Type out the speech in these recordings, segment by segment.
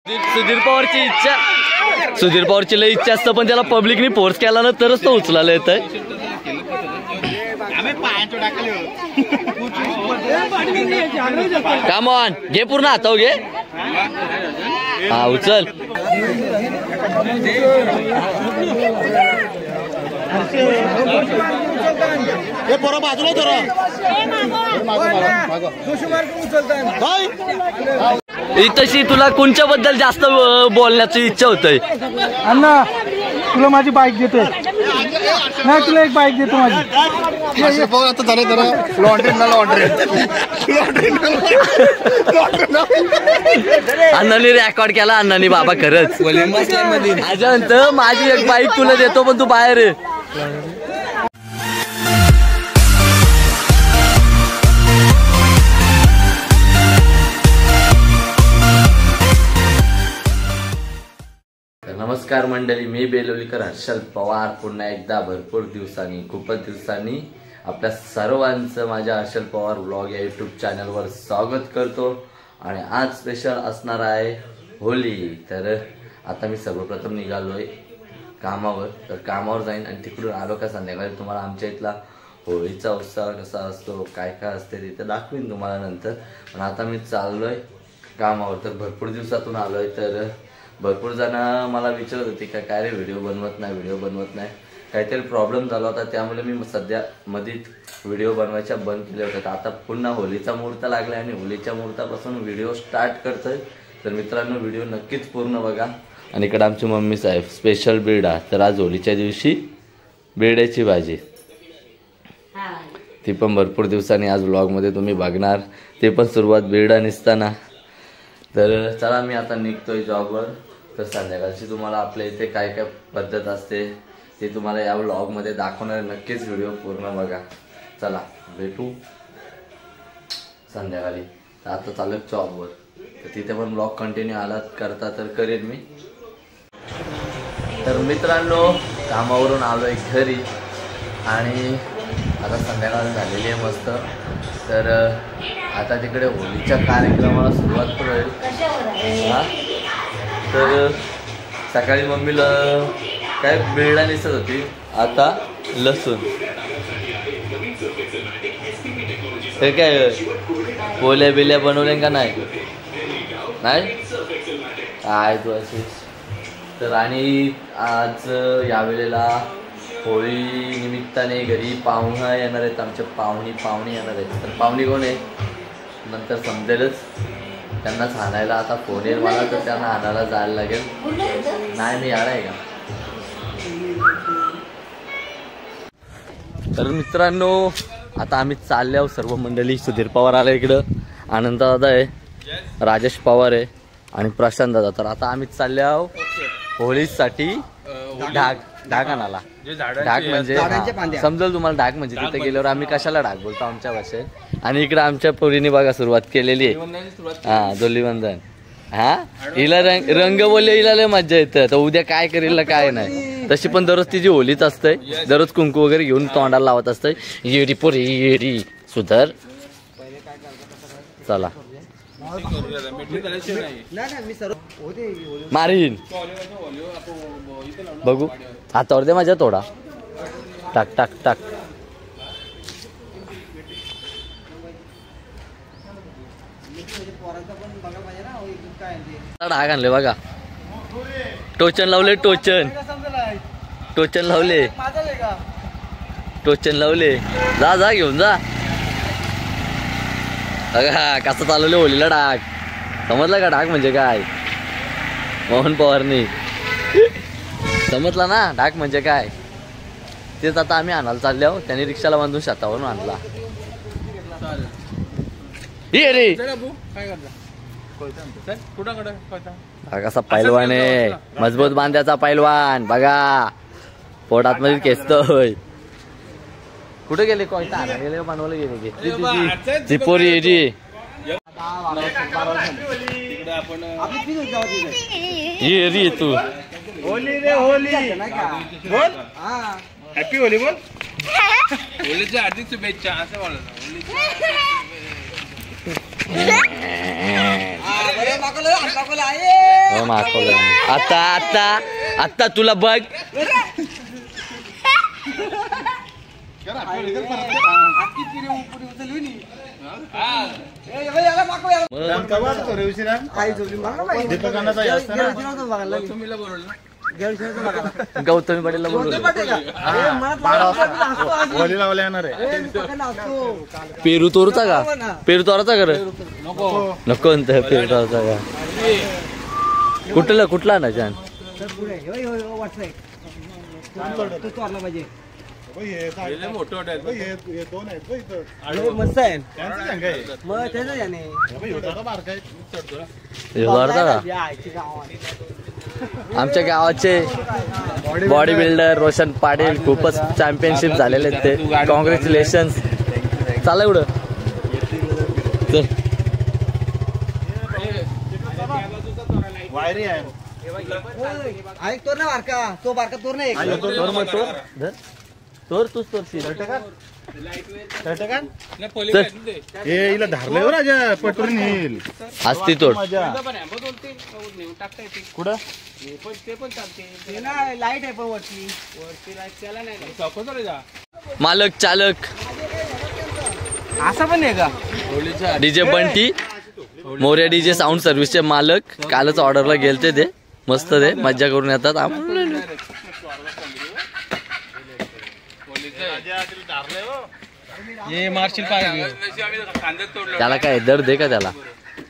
सुधीर पवारची लई इच्छा असतं, पण त्याला पब्लिकनी फोर्स केला ना तरच तो उचलायला येत आहे. कम ऑन, घे पूर्ण हाताव घे. हा उचल. तशी तुला कोणच्या बद्दल जास्त बोलण्याची इच्छा होतय? अण्णा तुला माझी बाईक देतोय. नाही तुला एक बाईक देतो माझी. आता झालं जरा अण्णाने रेकॉर्ड केला. अण्णाने बाबा खरंच अजंत माझी एक बाईक तुला देतो, पण तू बाहेर आहे. नमस्कार मंडळी, मी बेलोलीकर हर्षल पवार पुन्हा एकदा खूपच दिवसांनी आपल्या सर्वांचं माझ्या हर्षल पवार ब्लॉग या यूट्यूब चॅनलवर स्वागत करतो. आणि आज स्पेशल असणार आहे होली. तर आता मी सर्वप्रथम निघालोय कामावर. तर कामावर जाईन आणि तिकडून आलो का संध्याकाळी तुम्हाला आमच्या इथला होळीचा उत्साह कसा असतो, काय काय असते तिथे दाखवीन तुम्हाला नंतर. पण आता मी चाललोय कामावर. तर भरपूर दिवसातून आलोय. तर भरपूर जण मला विचारत होते का काय रे व्हिडिओ बनवत नाही. काहीतरी प्रॉब्लेम झाला होता, त्यामुळे मी सध्या मध्ये व्हिडिओ बनवायच्या बंद केले होते. तर आता पुन्हा होलीचा मुहूर्त लागला आणि होलीच्या मुहूर्तापासून व्हिडिओ स्टार्ट करतोय. तर मित्रांनो व्हिडिओ नक्कीच पूर्ण बघा. आणि इकडे आमची मम्मी साहेब स्पेशल बिरडा. तर आज होलीच्या दिवशी बिरड्याची भाजी, ती पण भरपूर दिवसांनी आज व्लॉगमध्ये तुम्ही बघणार. ते पण सुरुवात बिरडा निसताना. तर चला मी आता निघतोय जॉबवर. तर संध्याकाळची तुम्हाला आपल्या इथे काय काय पद्धत असते ते तुम्हाला या व्लॉगमध्ये दाखवणार. नक्कीच व्हिडिओ पूर्ण बघा. चला भेटू संध्याकाळी. तर आता चालू जॉबवर. तर तिथे पण ब्लॉग कंटिन्यू आला करता तर करेन मी. तर मित्रांनो कामावरून आलोय घरी आणि आता संध्याकाळ झालेली आहे मस्त. तर आता तिकडे होलीच्या कार्यक्रमाला सुरुवात पण होईल. हा तर सकाळी मम्मीला काय बिरडा दिसत होती, आता लसूण. हे काय पोल्या बिल्या बनवल्या का नाही काय तू अशीच. तर आणि आज यावेळेला होळी निमित्ताने घरी पाहुणा येणार आहेत. आमचे पाहुणे येणार आहेत. तर पाहुणे कोण आहे नंतर समजेलच. त्यांनाच आणायला आता फोन येईल मला, तर त्यांना आणायला जायला लागेल. नाही मी आला आहे का. तर मित्रांनो आता आम्ही चाललो सर्व मंडळी. सुधीर पवार आला इकडं, आनंद दादा आहे, राजेश पवार आहे आणि प्रशांत दादा. तर आता आम्ही चाललो होळीसाठी ढाक आणायला. ढाक म्हणजे समजेल तुम्हाला. ढाक म्हणजे तिथे गेल्यावर आम्ही कशाला ढाक बोलतो आमच्या भाषेत. आणि इकडे आमच्या पोरीने बघा सुरुवात केलेली आहे. हा धोलीवंदन. हा हिला रंग बोलले हिला लय मज्जा येतं. तर उद्या काय करेल काय नाही. तशी पण दररोज तिची होलीच असते. दररोज कुंकू वगैरे घेऊन तोंडाला लावत असते. येडी पोरी येडी सुधर. चला मारीन बघू. हातावर दे माझ्या थोडा. टाक टाक टाक. ढाक आणले बघा. टोचन लावले. टोचन लावले. जा घेऊन जा. बघा कसं चालवले होलीला ढाक. समजलं का ढाक म्हणजे काय? मोहन पवारनी समजला ना ढाक म्हणजे काय. तेच आता आम्ही आणायला चाललो. त्याने रिक्षाला बांधून शेतावरून आणला. ये रे कसा पैलवान आहे, मजबूत बांध्याचा पैलवान. बघा पोटात मध्ये खेचतोय. कुठे गेले कोयता आणा गेले बनवले गेले ती पोरी जी. ये रे तू होली रे होली बोल. हॅपी होली बोल. होलीच्या हार्दिक शुभेच्छा असं बोला. मागवलं आता आता आता तुला बघ गौतमी पाटीलला पेरू तोरूचा का पेरू तोराचा कर नको पेरू तोराचा का कुठला ना छान मस्त आहे आमच्या गावाचे बॉडी बिल्डर रोशन पाटील खूपच चॅम्पियनशिप झालेले आहेत ते कॉंग्रॅच्युलेशन चालय एवढं तोर ना बारका तो बारका तोर नाही तोर तूच तोर धारलंय राजा पटवून येईल असती तोड कुठं लाईट आहे पण वरती मालक चालक असा पण आहे का DJ Bunty Morya DJ sound सर्व्हिसचे मालक कालच ऑर्डरला गेलते ते मस्त ते मज्जा करून येतात त्याला काय दर्द आहे का त्याला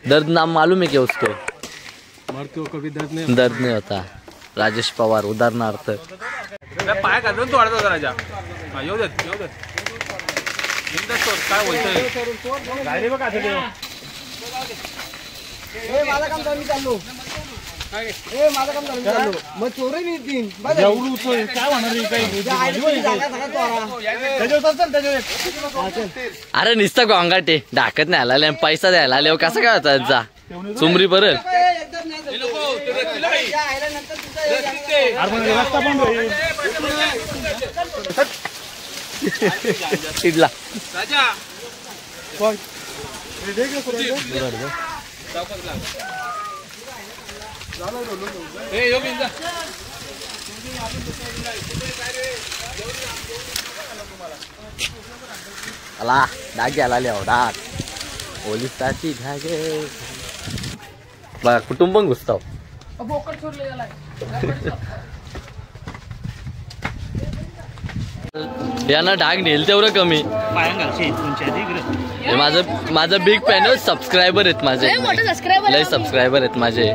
दर्द नाम मालूम आहे क्या उसको कभी दर्द नाही होता राजेश पवार उदाहरणार्थ पाय का तो अडता राजा येऊ देत काय बोलतोय माझं काम चालू माझं काम चालू मग चोरी येतील काय अरे नुसतं गोंगाटे ढाकत नाही आला पैसा द्यायला आले कसं काय होता त्यांचा चुमरी परत चिडला अला डाग घ्यायला लिहा डाग पोलिसाची धागे बघा कुटुंब पण घुसताव यांना डाग नेल तेवढं कमी माझं बिग फॅन सबस्क्रायबर आहेत माझे लय सबस्क्रायबर आहेत माझे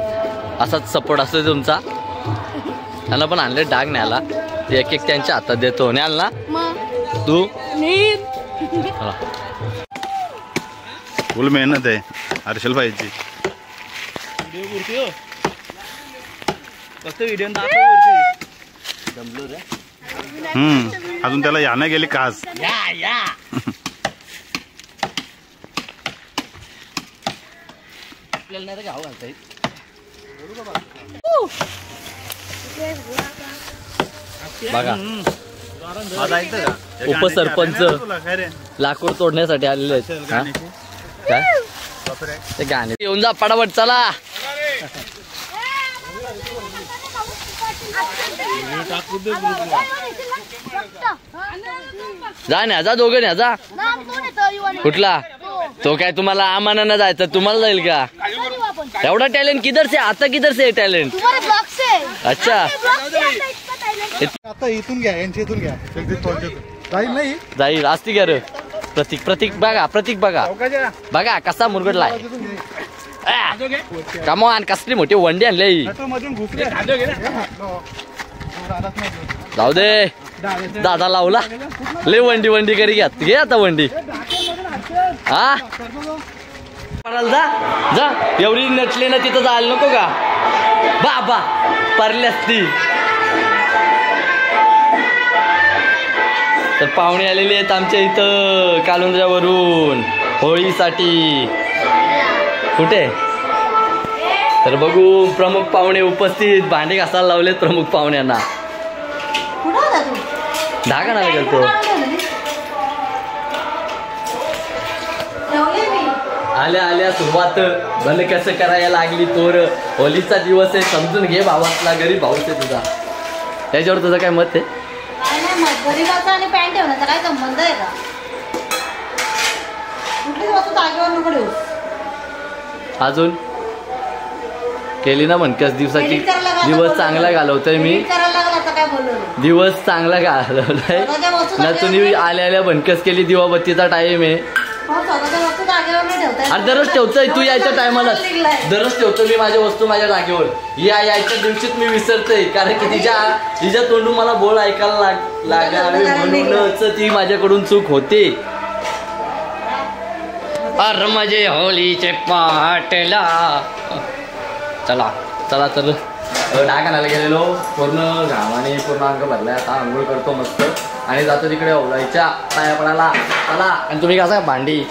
असाच सपोर्ट असतो तुमचा त्यांना पण आणले डाग न्यायला एक एक त्यांच्या हातात देतो न्याल ना तू फुल मेहनत आहे हर्षल भाईची अजून त्याला यानं गेली कास बघा उपसरपंच लाकूड तोडण्यासाठी आलेले आहेत काय ते गाणे येऊन जा पटापट चला जा ना जा दोघं ना जा कुठला तो काय तुम्हाला आम्हाला जायचं तुम्हाला जाईल का एवढा टॅलेंट किधर से आता किधर से टॅलेंट अच्छा आता इथून घ्या यांच्या इथून घ्या नाही जाईल असती का रे प्रतीक बघा बघा कसा मुरगडलाय कमॉन कसली मोठी वंडी आणली जाऊ दे दादा लावला लय वंडी करी घे आता वंडी हा जा एवढी नटली ना तिथं जायला नको का बाबा परली असती तर पाहुणे आलेले आहेत आमच्या इथं कालुंद्र्यावरून होळीसाठी कुठे तर बघू प्रमुख पाहुणे उपस्थित भांडे घासायला लावलेत प्रमुख पाहुण्यांना धागा नाही गेलतो आल्या आल्या सुरुवात भले कसं करायला लागली तोर. होलीचा दिवस आहे, समजून घे भावातला, गरीब भाऊच आहे तुझा. त्याच्यावर तुझं काय मत आहे? गरीबाचा आणि पॅन्ट ठेवण्याचा काय संबंध आहे का? कुठलीच वस्तू जागेवर नको ठेवू. अजून केली ना म्हणकस दिवसाची. दिवस चांगला घालवतोय मी, दिवस चांगला घालवलाय ना. तुम्ही आल्या आल्या बनकस केली. दिवाबत्तीचा टाइम आहे. अरे दररोज ठेवतोय तू यायच्या टायमाला. दररोज ठेवतो मी माझ्या वस्तू माझ्या जागेवर. यायच्या दिवशीच मी विसरतोय, कारण की तिच्या तोंडून मला बोल ऐकायला लागावे म्हणूनच ती माझ्याकडून चूक होते. अरे माझे होलीचे पाटला. चला चला चल. डागानाला गेलेलो, पूर्ण घामाने पूर्ण अंग भरलाय. आता आंघोळ करतो मस्त आणि जातो तिकडे ओवळायच्या पाया पडायला. चला. आणि तुम्ही कसा भांडी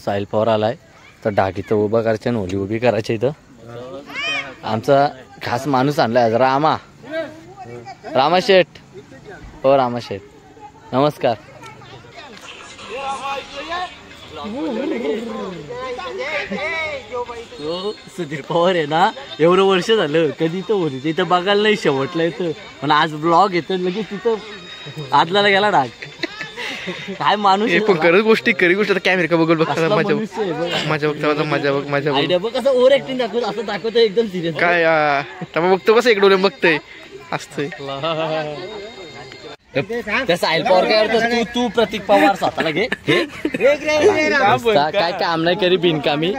साहिल पवार आलाय तर डाग इथं उभं करायचं आणि होली उभी करायची. इथं आमचा खास माणूस आणलाय रामा शेठ. हो रामा शेठ नमस्कार. सुधीर पवार आहे ना, एवढं वर्ष झालं कधी तर होली तिथं बघायला नाही शेवटला येतं, पण आज ब्लॉग येतं लगेच तिथं आदलाला गेला डाग. काय माणूस करत गोष्टी करी गोष्ट कॅमेरा का बघून बघता माझ्या बघ कसं ओव्हर ऍक्टिंग दाखवत असं दाखवतोय एकदम सिरियस. काय बघतो कसं एक डोळे बघतोय असतंय. त्या साहिल पवार काय करतो तू प्रतीक पवार स्वतःला घे. काय काम नाही करी बिनकामी.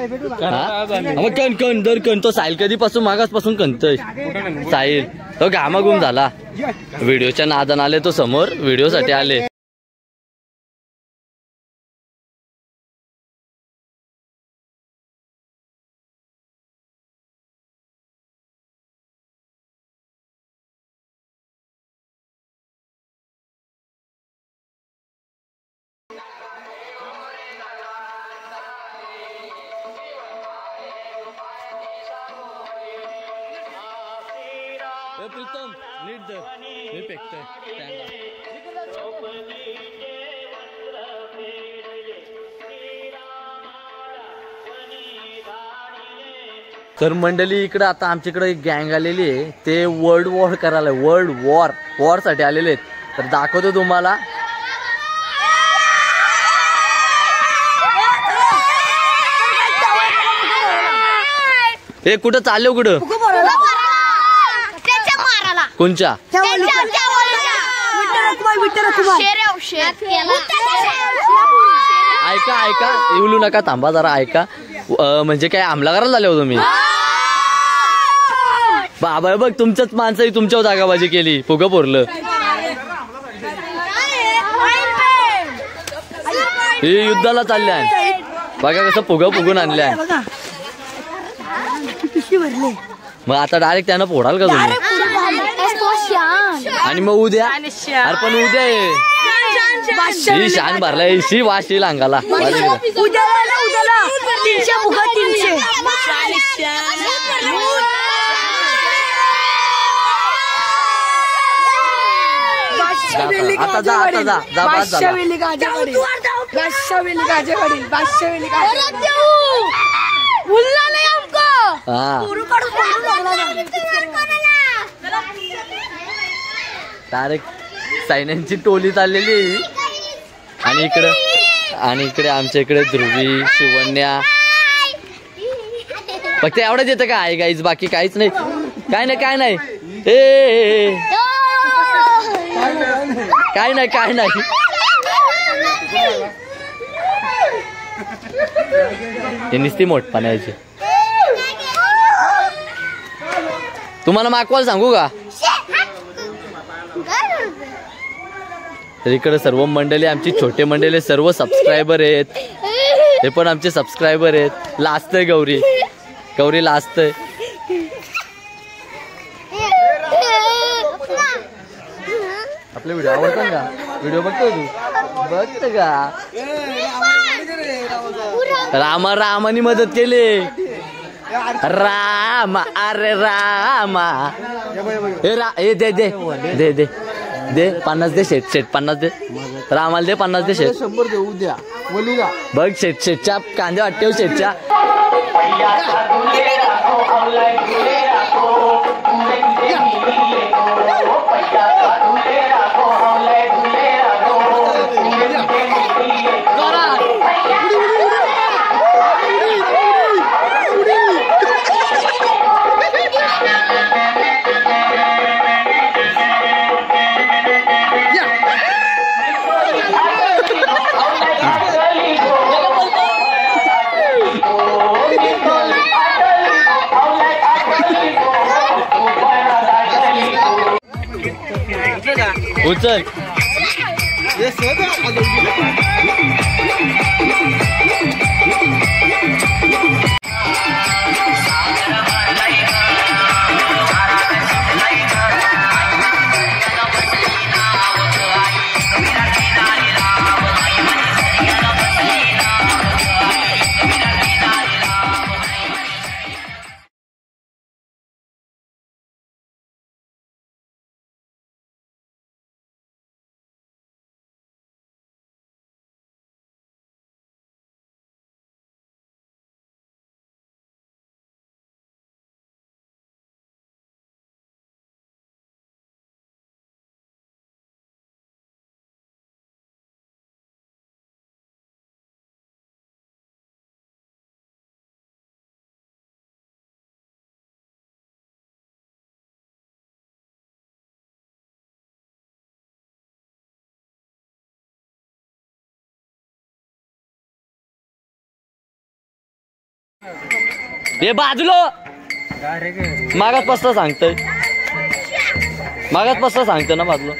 कण दर कण तो साहिल कधीपासून मागासपासून कणतोय साहिल. तो घामाघूम झाला. व्हिडिओच्या नादान आले तो समोर, व्हिडिओसाठी आले. प्रीतम नीट मी पेकतोय. तर मंडळी इकडं आता आमच्याकडे एक गँग आलेली आहे. ते वर्ल्ड वॉर करायला, वर्ल्ड वॉर साठी आलेले आहेत. तर दाखवतो तुम्हाला. हे कुठं चाललो कुठं? कोणच्या? ऐका येऊ नका, थांबा जरा ऐका. म्हणजे काय हमला करायला झाले हो तुम्ही? बाबा बघ तुमच्याच माणसाही तुमच्यावर जागाबाजी केली, फुगं पोरलं. हे युद्धाला चालल्या बघा कसं फुगून आणल्या. मग आता डायरेक्ट त्यांना फोडाल का तुम्ही? आणि मग उद्या अरे पण उद्या आहे शान भरलाय शी वाशी अंगाला. आता जा बाद डायरेक्ट सायन्यांची टोली चाललेली. आणि इकडे आमच्या इकडे ध्रुवी, शिवण्या. फक्त एवढंच येतं का आहे गाईज, बाकी काहीच नाही. काय नाही काय नाही. हे नुसती मोठपणाची. तुम्हाला मागवाल सांगू का? तर इकडे सर्व मंडळी आमची, छोटे मंडळी सर्व सबस्क्रायबर आहेत. हे पण आमचे सबस्क्रायबर आहेत. लाजतंय गौरी. गौरीला असतंय. आपले व्हिडिओ आवडतात का? व्हिडिओ बघतोय तू? बघत का? रामानी मदत केली. राम अरे रामा. हे दे दे दे दे दे 50 दे. शेट 50 दे. रामाला दे 50 दे. शेट 100 देऊ द्या. बोलू द्या. बघ शेटच्या कांदे वाटते शेटच्या. उचल. हे बाजूलो मागात पस्ता सांगतोय. मागात पस्ता सांगतोय ना बाजूलो.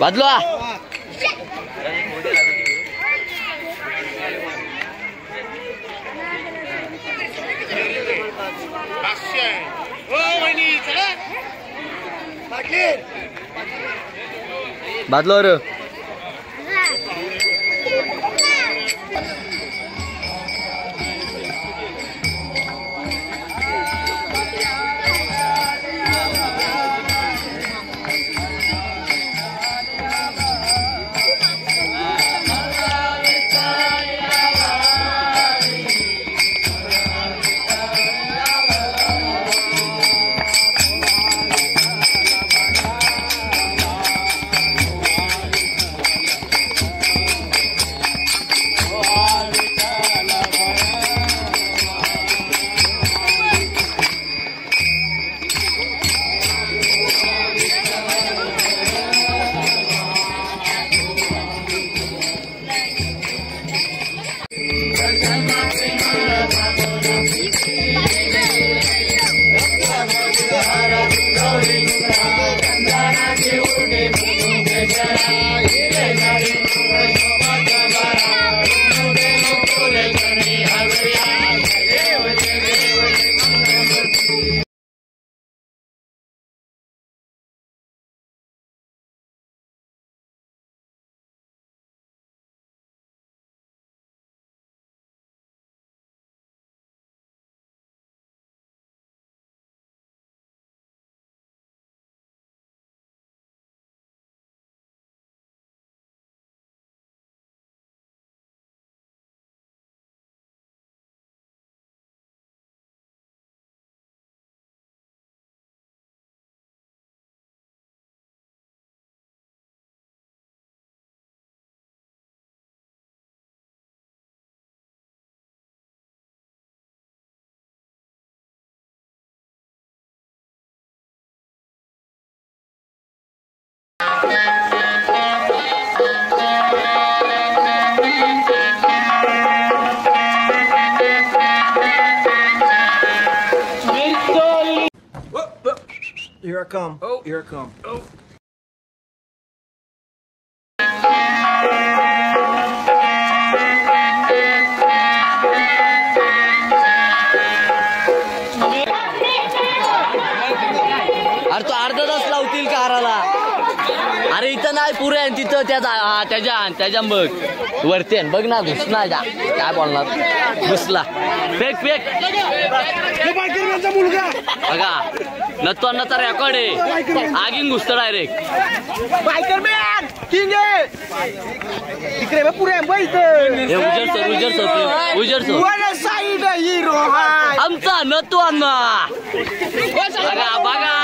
बाजूला बाजूला Here I come. Oh, here I come. Oh. अरे तो अर्धा तास लावतील काराला. अरे इथं नाही पुरे आहे तिथं त्याच्या बघ वरती आहे बघ ना घुसला जा काय बोलणार घुसला फेक मुलगा बघा नत्वांनाचा रेकॉर्ड आहे आगीन घुसतं डायरेक्ट बायकर मॅन किंग आहे तिकडे पुरे उजर साईड हिरो आमचा नत्वांना बघा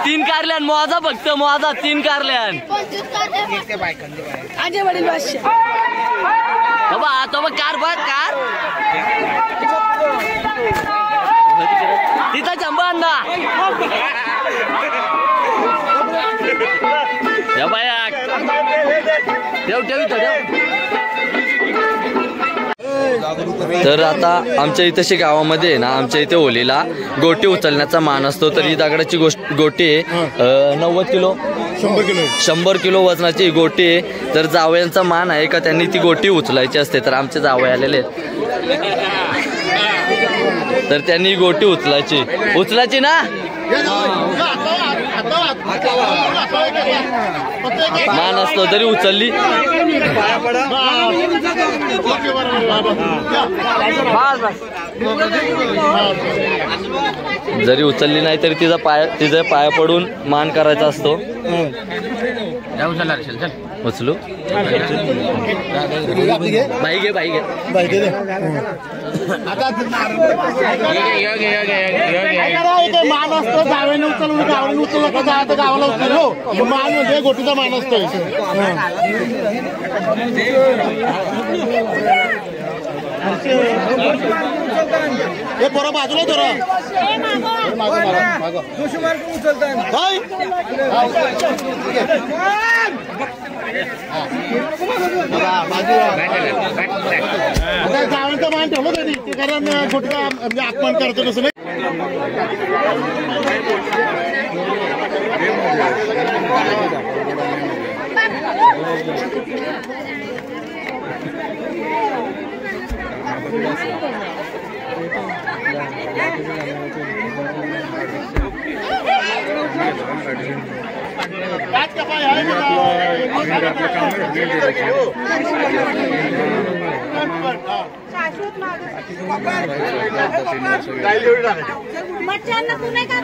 3 कारल्यान मोजा फक्त मोजा 3 कारल्यान आजे वडील बादशाह तो कार बघ कार तिथं चंबांना बाया ठेव तर आता आमच्या इथेशी गावामध्ये ना आमच्या इथे होलीला गोटी उचलण्याचा मान असतो. तर ही दगडाची गोटी आहे 90 किलो 100 किलो वजनाची गोटी आहे. तर जावयांचा मान आहे का त्यांनी ती गोटी उचलायची असते. तर आमचे जावई आलेले आहेत तर त्यांनी गोटी उचलायची ना मान असतो तरी उचलली जरी उचलली नाही तरी तिचा पाया पडून मान करायचा असतो. उचलू बाई घे मान असतो गावाने उचलून गावाला उचललो मान म्हणजे गोटीचा मान असतो. हे बरं बाजूला धरा गावांचा मान ठेवलं तरी कारण गोटीचा म्हणजे अपमान करतो तसं नाही. मच्छांना तू नाही का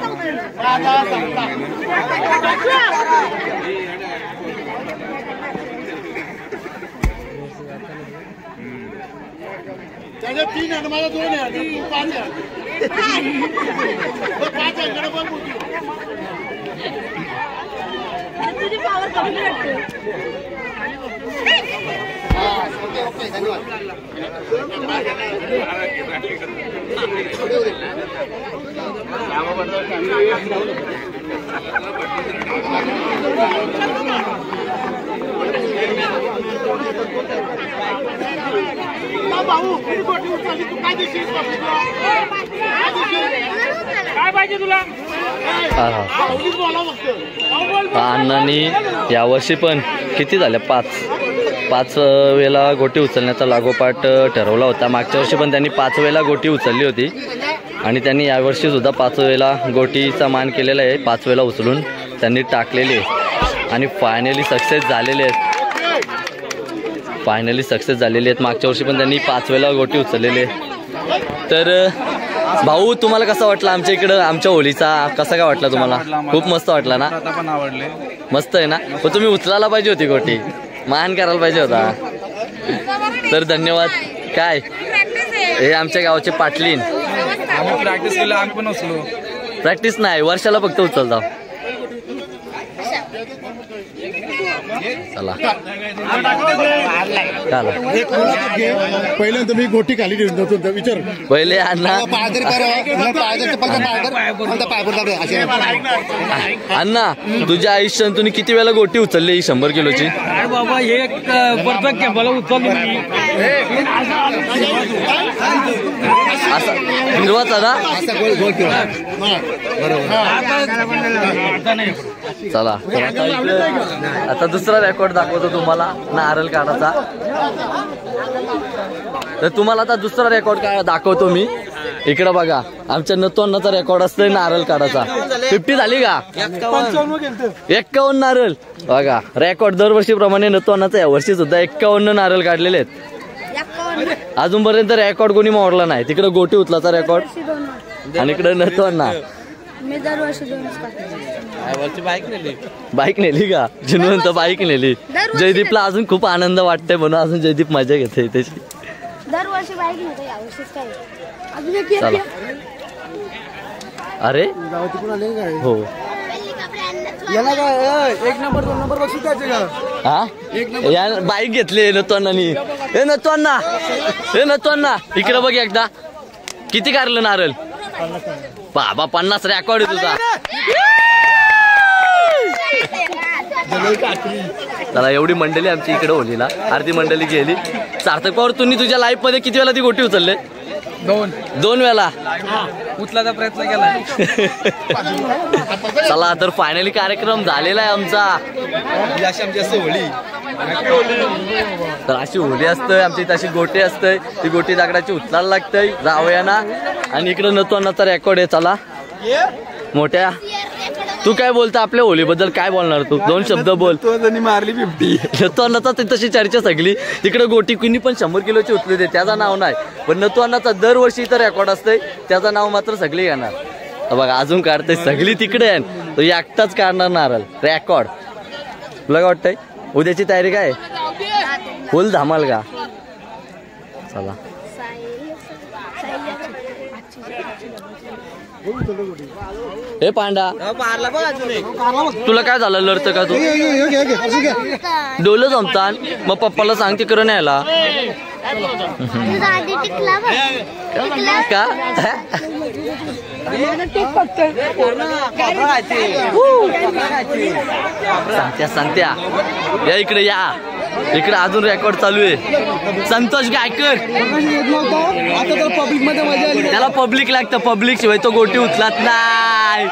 त्याच्या 3 आहे माझा 2 आहे 5 आहे 5 आहे तुझी पावर कमी वाटते. ओके धन्यवाद. भाऊ काय पाहिजे तुला अण्णांनी यावर्षी पण किती झाल्या 5 वेळेला गोटी उचलण्याचा लागोपाठ ठरवला होता. मागच्या वर्षी पण त्यांनी 5 वेळेला गोटी उचलली होती आणि त्यांनी यावर्षी सुद्धा 5 वेळेला गोटीचा मान केलेला आहे. 5 वेळेला उचलून त्यांनी टाकलेले आणि फायनली सक्सेस झालेले आहेत. मागच्या वर्षी पण त्यांनी 5 वेळेला गोटी उचललेले. तर भाऊ तुम्हाला कसा वाटला आमच्या इकडं आमच्या होलीचा कसा काय वाटला तुम्हाला? खूप मस्त वाटला ना? पण आवडले मस्त आहे ना? पण तुम्ही उचलायला पाहिजे होती गोटी मान करायला पाहिजे होता. तर धन्यवाद. काय हे आमच्या गावाचे पाटलीन आम्ही प्रॅक्टिस केलं आम्ही पण उचलो. प्रॅक्टिस नाही वर्षाला फक्त उचलता. चला पहिल्यांदा मी गोटी खाली घेऊन जातो विचार पहिले अण्णा अण्णा तुझ्या आयुष्यात तुम्ही किती वेळा गोटी उचलली 100 किलोची? बाबा एक परफेक्ट मला उचलली असा हिरवाचा ना. चला आता दुसरा रेकॉर्ड दाखवतो तुम्हाला नारळ काढायचा. तर तुम्हाला आता दुसरा रेकॉर्ड दाखवतो मी. इकडं बघा आमच्या नतोंनाचा रेकॉर्ड असतोय नारळ काढायचा. 50 झाली का? 51 नारळ बघा. रेकॉर्ड दरवर्षीप्रमाणे नतोंनाचा या वर्षी सुद्धा 51 नारळ काढलेले आहेत. अजूनपर्यंत रेकॉर्ड कोणी मोडला नाही. तिकडे गोटी उचलाचा रेकॉर्ड आणि इकडे नतोंना. मी दरवर्षी बाईक नेली का? जिनवंत बाईक नेली. जयदीपला अजून खूप आनंद वाटतोय म्हणून अजून जयदीप मजा घेते त्याची. दरवर्षी बाईक नेतो यावर्षीच काय अजून एक चला. अरे हो याला काय 1 नंबर 2 नंबर बक्षीस द्यायचे का? हा या बाईक घेतली नतोंनानी. हे नतोंना इकडे बघ एकदा. किती काढलं नारळ? बाबा 50 रेकॉर्ड आहे तुझा. चला एवढी मंडळी आमची इकडे होलीला. अर्धी मंडळी गेली. सार्थक पवार तुम्ही तुझ्या लाईफ मध्ये किती वेळा ती गोटी उचलले? 2 वेळा उचलायचा प्रयत्न केला. चला तर फायनली कार्यक्रम झालेला आहे आमचा. तर अशी होली असते आमची. तशी गोटी असते. ती गोटी दगडाची उचलायला लागते जावयाना. आणि इकडे नतोंनाचा रेकॉर्ड आहे. चला मोठ्या तू काय बोलता आपल्या होलीबद्दल? काय बोलणार तू? 2 शब्द बोल. मारली 50. नतोंनाचा तशी चर्चा सगळी. तिकडे गोटी कुणी पण 100 किलोची उचली दे त्याचं नाव नाही. पण नतोंनाचा दरवर्षी इथं रेकॉर्ड असते. त्याचं नाव मात्र सगळी घेणार. तर बघा अजून काढते सगळी तिकडे आहे. तो एकटाच काढणार नारळ रेकॉर्ड. तुला काय वाटतंय? उद्याची तयारी काय? फुल धमाल का? चला हे पांडा तुला काय झालं? लढतं का तू? डोलं जमतान मग पप्पाला सांगते करून यायला का? सांगत्या या इकडे या. इकडे अजून रेकॉर्ड चालू आहे. संतोष गायकर त्याला पब्लिक लागतं. पब्लिक शिवाय तो गोटी उचलत नाही.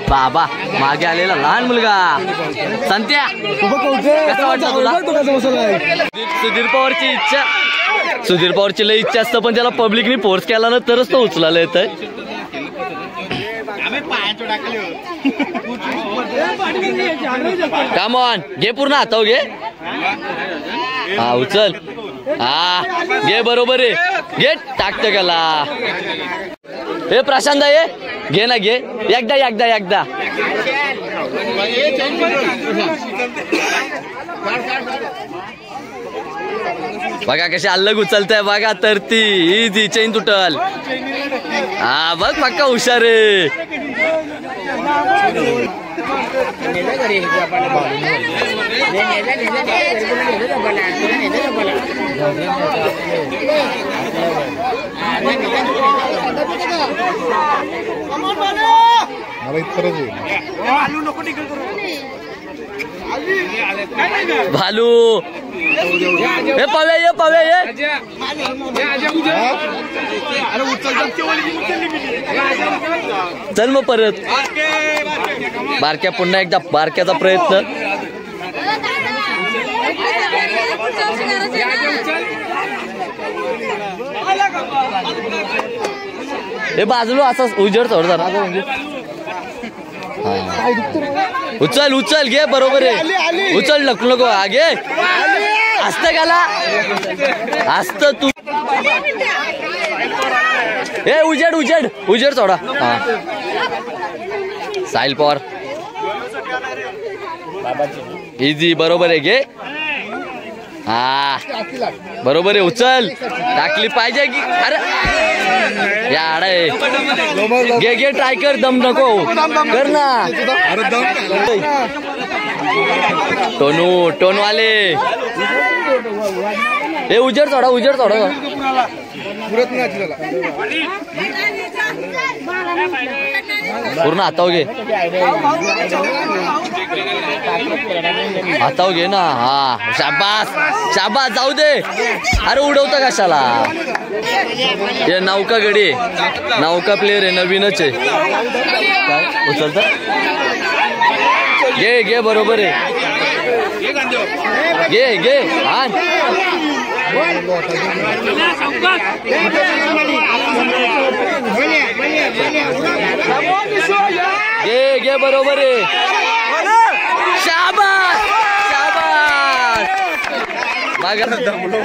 बाबा मागे आलेला लहान मुलगा संत्या कसं वाटतं तुला? सुधीर पवारची लई इच्छा असतं पण त्याला पब्लिकनी फोर्स केला ना तरच तो उचलायला येत. कम ऑन घे पूर्ण हाताव घे. हा उचल. हा घे बरोबर आहे. घे टाकत गेला. हे प्रशांत ये घे ना घे. एकदा बघा कशी अलग उचलताय बघा. तर ती इझी चेन तुटल. हा बघ पक्का हुशार आहे. भालू हे पवे ये चल मग परत बारक्या. पुन्हा एकदा बारक्याचा प्रयत्न. हे बाजूला असं उजेड थोडं म्हणजे. उचल घे बरोबर आहे. उचल नको घे. असत गाला असत तू. हे उजेड थोडा. हा साहिल पवार इझी बरोबर आहे. घे. हा बरोबर आहे. उचल टाकली पाहिजे की. अरे या आडा आहे घे घे ट्राय कर दम नको कर ना टोनू आले हे उजेड थोडा पूर्ण हाताव घे ना हा शाबास जाऊ दे अरे उडवता कशाला हे नौका गडी नौका प्लेअर आहे नवीनच आहे काय उचलता घे बरोबर आहे घे आण घे बरोबर आहे शाबास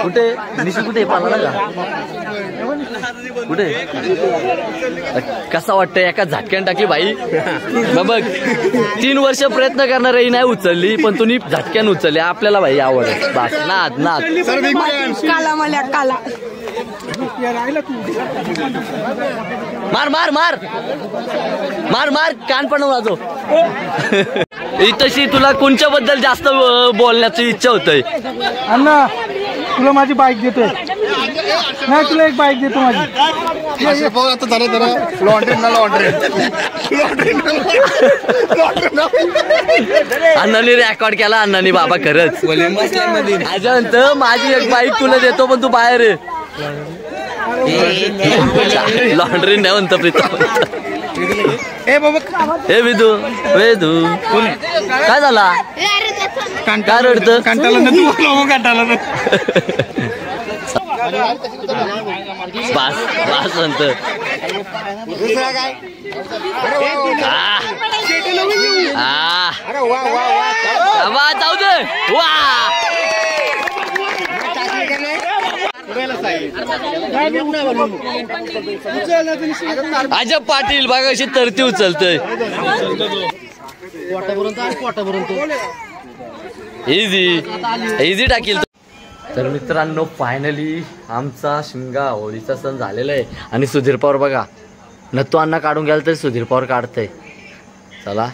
कुठे निशी कुठे पाला का कुठे कसा वाटतं एका झटक्यान टाकली बाई बघ 3 वर्ष प्रयत्न करणार नाही उचलली पण तुम्ही झटक्यान उचलली आपल्याला बाई आवड बस नाद काला मार कान पण वाजव तशी तुला कोणच्या बद्दल जास्त बोलण्याची इच्छा होतय अण्णा तुला माझी बाईक देतोय नाही तुला एक बाईक देतो माझी अण्णांनी रेकॉर्ड केला अण्णांनी बाबा खरंच अजंत माझी एक बाईक तुला देतो पण तू बाहेर लॉन्ड्री नाही म्हणतो प्रीतम हे वेदू काय झाला काय रडतं कंटाला बास म्हणत जाऊ दे वा अजब पाटील बघा अशी तरती उचलतय इझी टाकील तर मित्रांनो फायनली आमचा शिमगा होळीचा सण झालेला आहे आणि सुधीर पवार बघा नत्तू अण्णा काढून गेला तरी सुधीर पवार काढतंय चला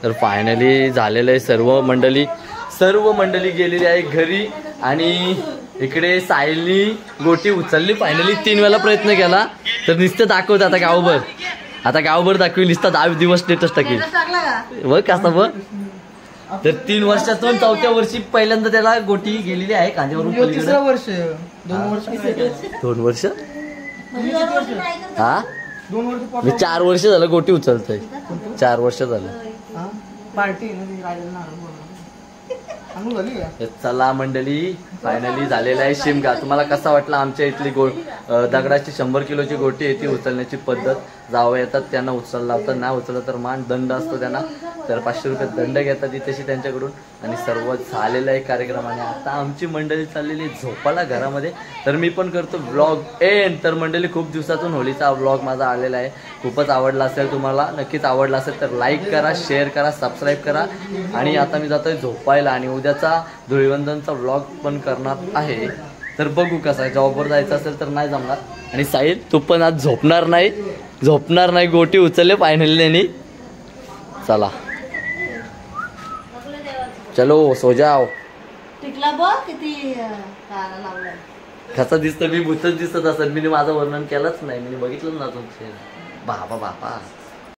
तर फायनली झालेलं आहे सर्व मंडळी गेलेली आहे घरी आणि इकडे साहिलनी गोटी उचलली फायनली 3 वेळा प्रयत्न केला तर नुसतं दाखवत आता गावभर दाखवी नुसतं 10 दिवस स्टेटस टाकेल बघ कसा बघ तर 3 वर्षातून 4थ्या वर्षी पहिल्यांदा त्याला गोटी गेलेली आहे कांद्यावरून 2 वर्ष हा मी 4 वर्ष झालं गोटी उचलतोय 4 वर्ष झालं चला मंडळी फायनली झालेला आहे शिमगा तुम्हाला कसा वाटला आमच्या इथली दगडाची 100 किलोची गोटी आहे ती उचलण्याची पद्धत जावं येतात त्यांना उचलला लावतात नाही उचललं तर मान दंड असतो त्यांना तर 500 रुपये दंड घेतात तिथेशी त्यांच्याकडून आणि सर्व झालेला आहे कार्यक्रम आणि आता आमची मंडळी चाललेली झोपाला घरामध्ये तर मी पण करतो व्लॉग एंड तर मंडळी खूप दिवसातून होळीचा व्लॉग माझा आलेला आहे खूपच आवडला असेल तुम्हाला नक्कीच आवडला असेल तर लाईक करा शेअर करा सबस्क्राईब करा आणि आता मी जातोय झोपायला आणि उद्याचा धुळीवंदनचा व्लॉग पण करणार आहे तर बघू कसा जॉबवर जायचं असेल तर नाही जमणार आणि साहिल तू पण आज झोपणार नाही गोटी उचलले फायनली त्यांनी चला चलो सो जाओ टिकला बघ किती तारा लावलाय कसा दिसतं मी भूतच दिसत असेल मी माझं वर्णन केलंच नाही मी बघितलं ना तुमचे बाबा